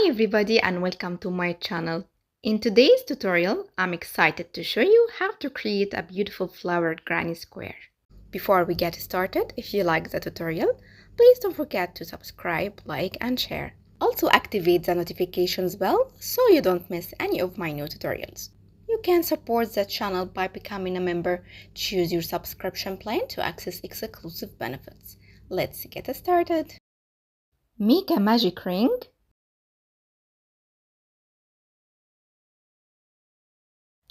Hi everybody and welcome to my channel. In today's tutorial, I'm excited to show you how to create a beautiful flowered granny square. Before we get started, if you like the tutorial, please don't forget to subscribe, like and share. Also activate the notifications bell so you don't miss any of my new tutorials. You can support the channel by becoming a member. Choose your subscription plan to access exclusive benefits. Let's get started. Make a magic ring.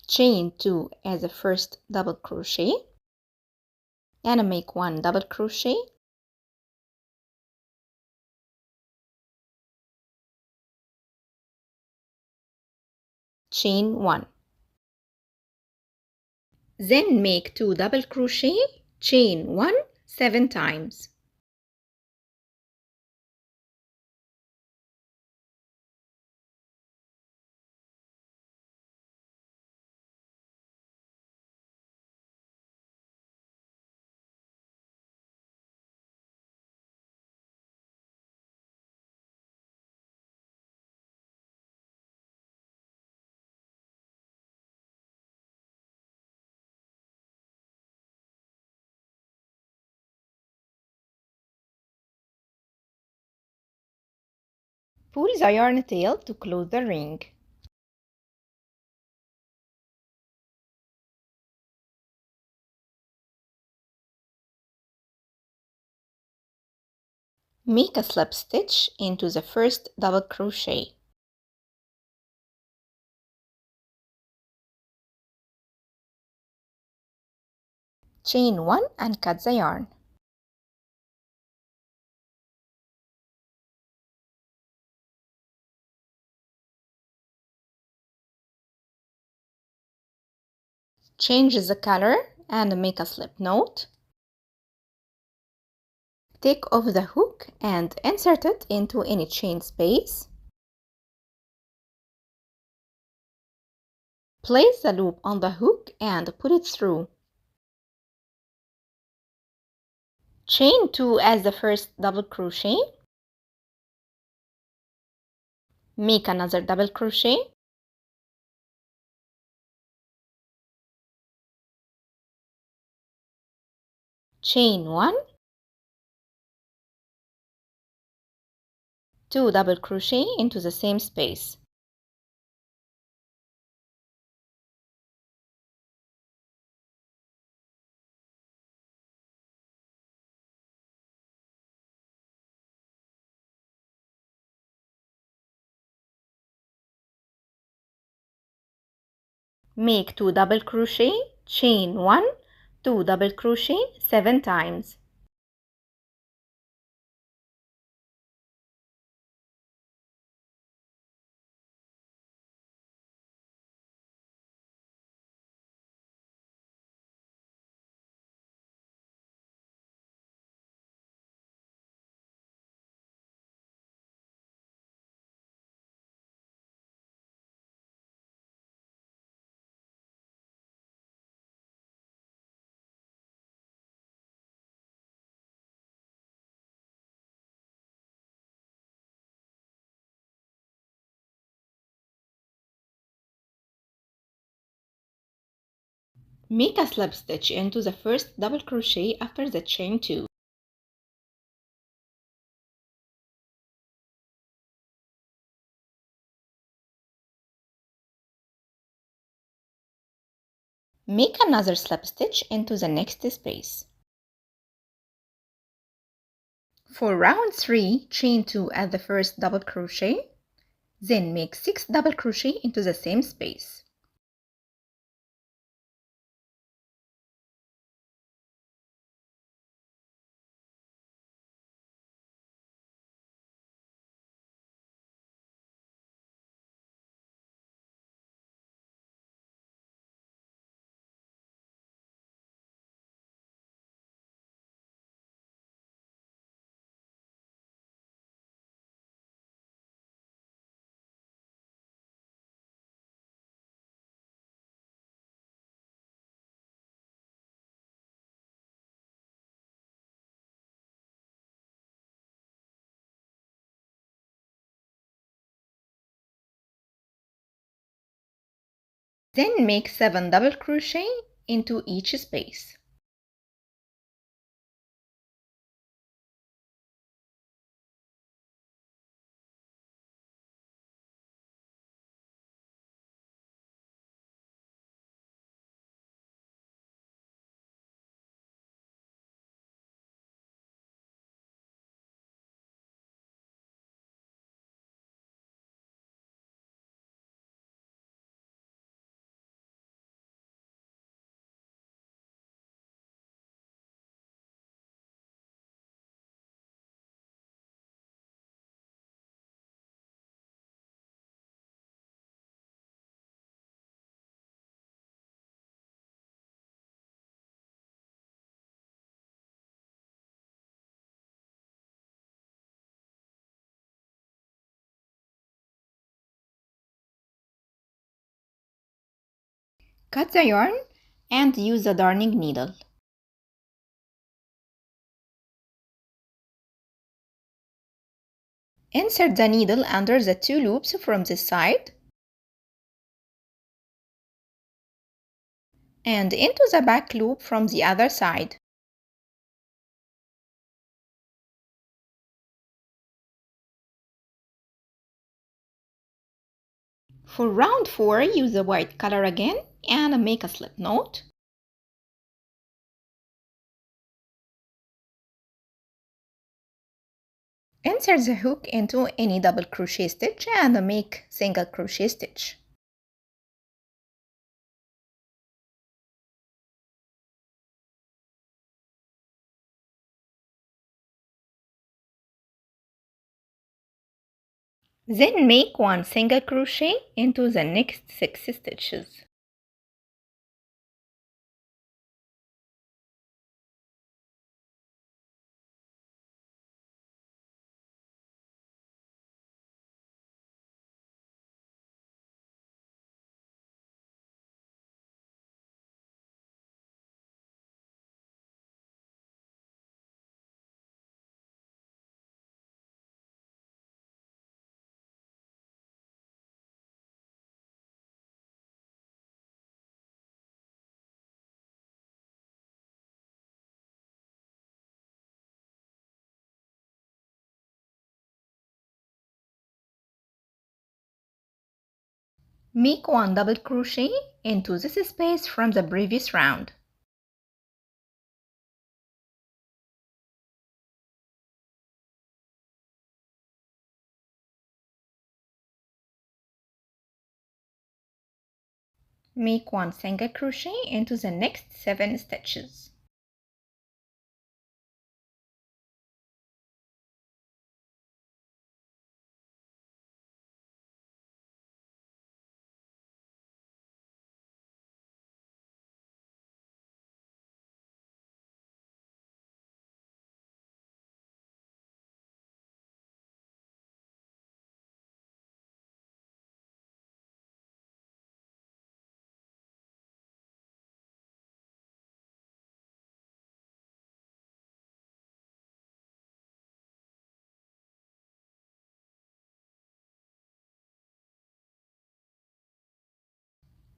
Chain 2 as a first double crochet and make 1 double crochet, chain 1, then make 2 double crochet, chain 1 7 times, pull the yarn tail to close the ring. Make a slip stitch into the first double crochet. Chain 1 and cut the yarn. Change the color and make a slip knot. Take off the hook and insert it into any chain space. Place the loop on the hook and pull it through. Chain 2 as the first double crochet. Make another double crochet. Chain 1, 2 double crochet into the same space. Make 2 double crochet, chain 1, 2 double crochet 7 times. Make a slip stitch into the first double crochet after the chain 2. Make another slip stitch into the next space. For round 3, chain 2 at the first double crochet, then make 6 double crochet into the same space. Then make 7 double crochet into each space. Cut the yarn and use the darning needle. Insert the needle under the 2 loops from this side and into the back loop from the other side. For round 4, use the white color again and make a slip knot. Insert the hook into any double crochet stitch and make single crochet stitch. Then make 1 single crochet into the next 6 stitches. Make 1 double crochet into this space from the previous round. Make 1 single crochet into the next 7 stitches.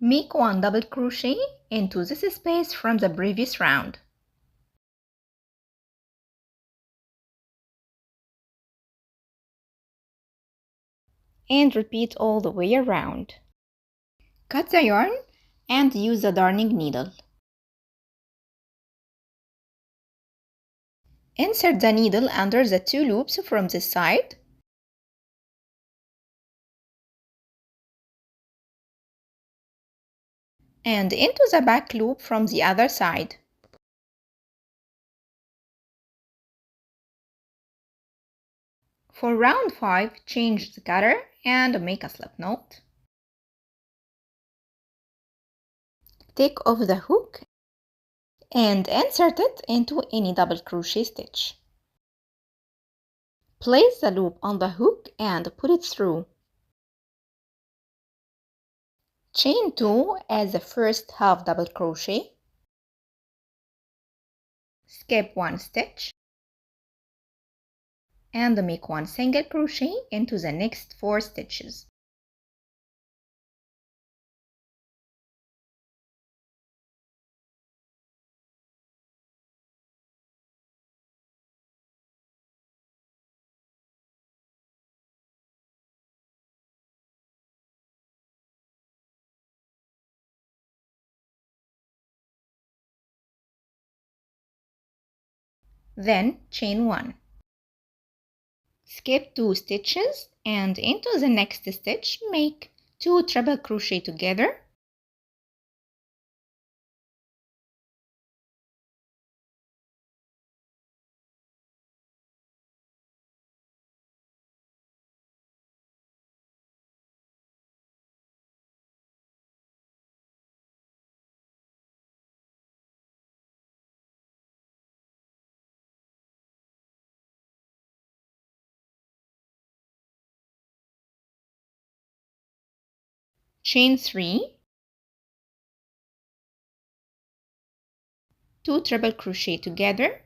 Make 1 double crochet into this space from the previous round. And repeat all the way around. Cut the yarn and use the darning needle. Insert the needle under the 2 loops from this side and into the back loop from the other side. For round 5, change the color and make a slip knot. Take off the hook and insert it into any double crochet stitch. Place the loop on the hook and put it through. Chain 2 as the first half double crochet. Skip 1 stitch and make 1 single crochet into the next 4 stitches. Then chain 1. Skip 2 stitches and into the next stitch make 2 treble crochet together. Chain 3, 2 treble crochet together,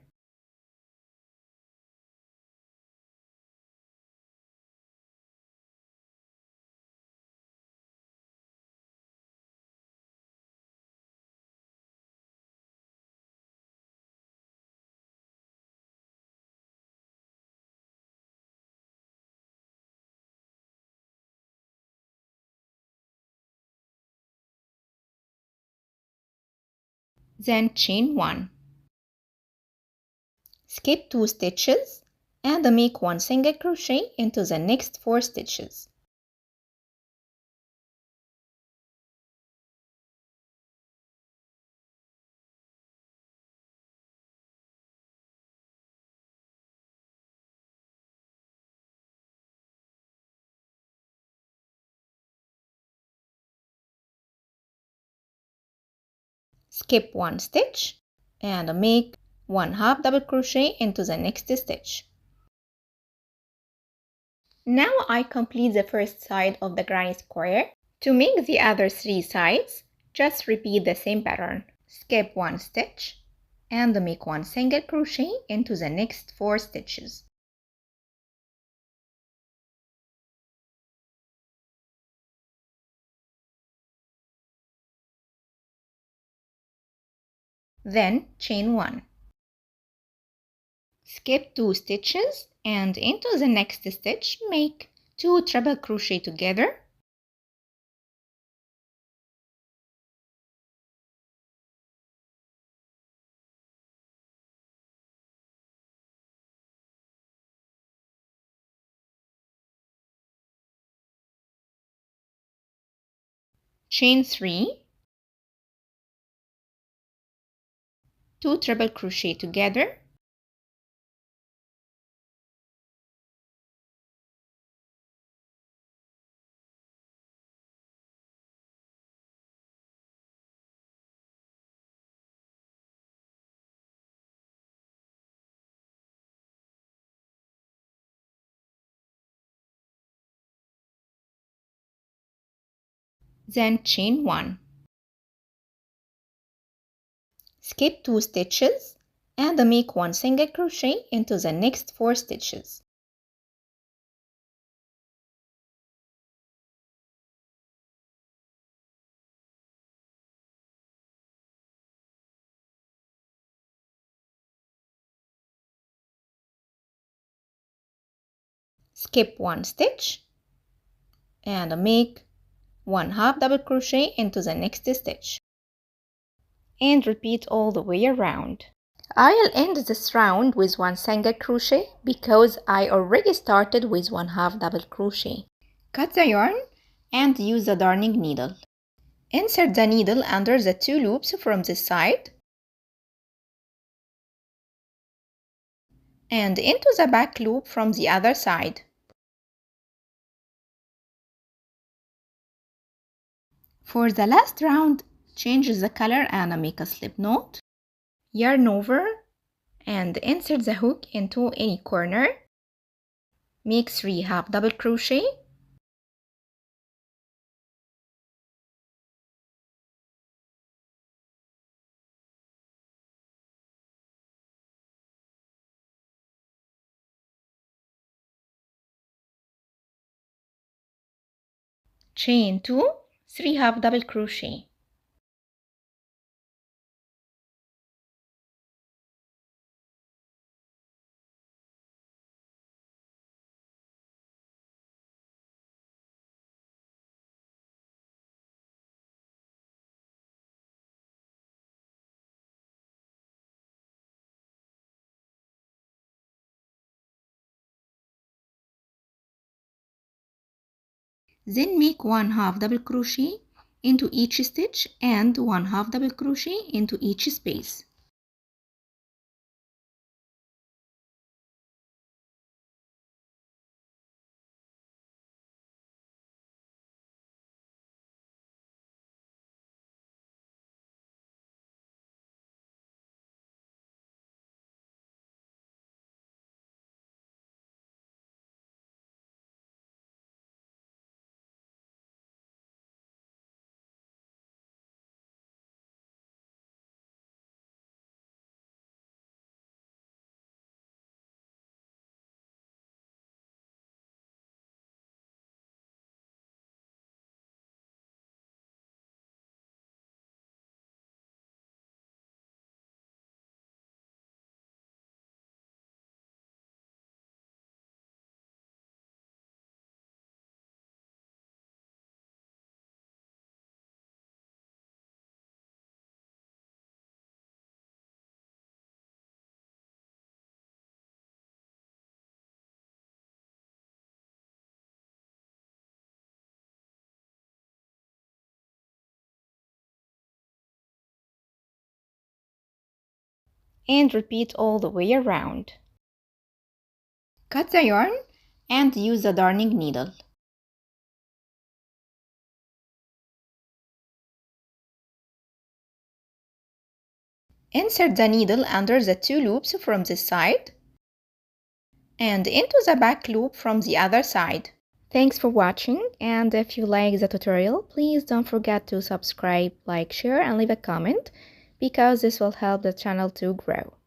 then chain 1. Skip 2 stitches and make 1 single crochet into the next 4 stitches. Skip 1 stitch and make 1 half double crochet into the next stitch. Now I complete the first side of the granny square. To make the other 3 sides, just repeat the same pattern. Skip 1 stitch and make 1 single crochet into the next 4 stitches. Then chain 1. Skip 2 stitches and into the next stitch make 2 treble crochet together. Chain 3, 2 treble crochet together, then chain 1. Skip 2 stitches and make 1 single crochet into the next 4 stitches. Skip 1 stitch and make 1 half double crochet into the next stitch. And repeat all the way around. I'll end this round with 1 single crochet because I already started with 1 half double crochet. Cut the yarn and use the darning needle. Insert the needle under the 2 loops from this side and into the back loop from the other side. For the last round, change the color and make a slip knot. Yarn over and insert the hook into any corner. Make 3 half double crochet. Chain 2, 3 half double crochet. Then make 1/2 double crochet into each stitch and 1/2 double crochet into each space. And repeat all the way around. Cut the yarn and use a darning needle. Insert the needle under the 2 loops from this side and into the back loop from the other side. Thanks for watching, and if you like the tutorial, please don't forget to subscribe, like, share and leave a comment because this will help the channel to grow.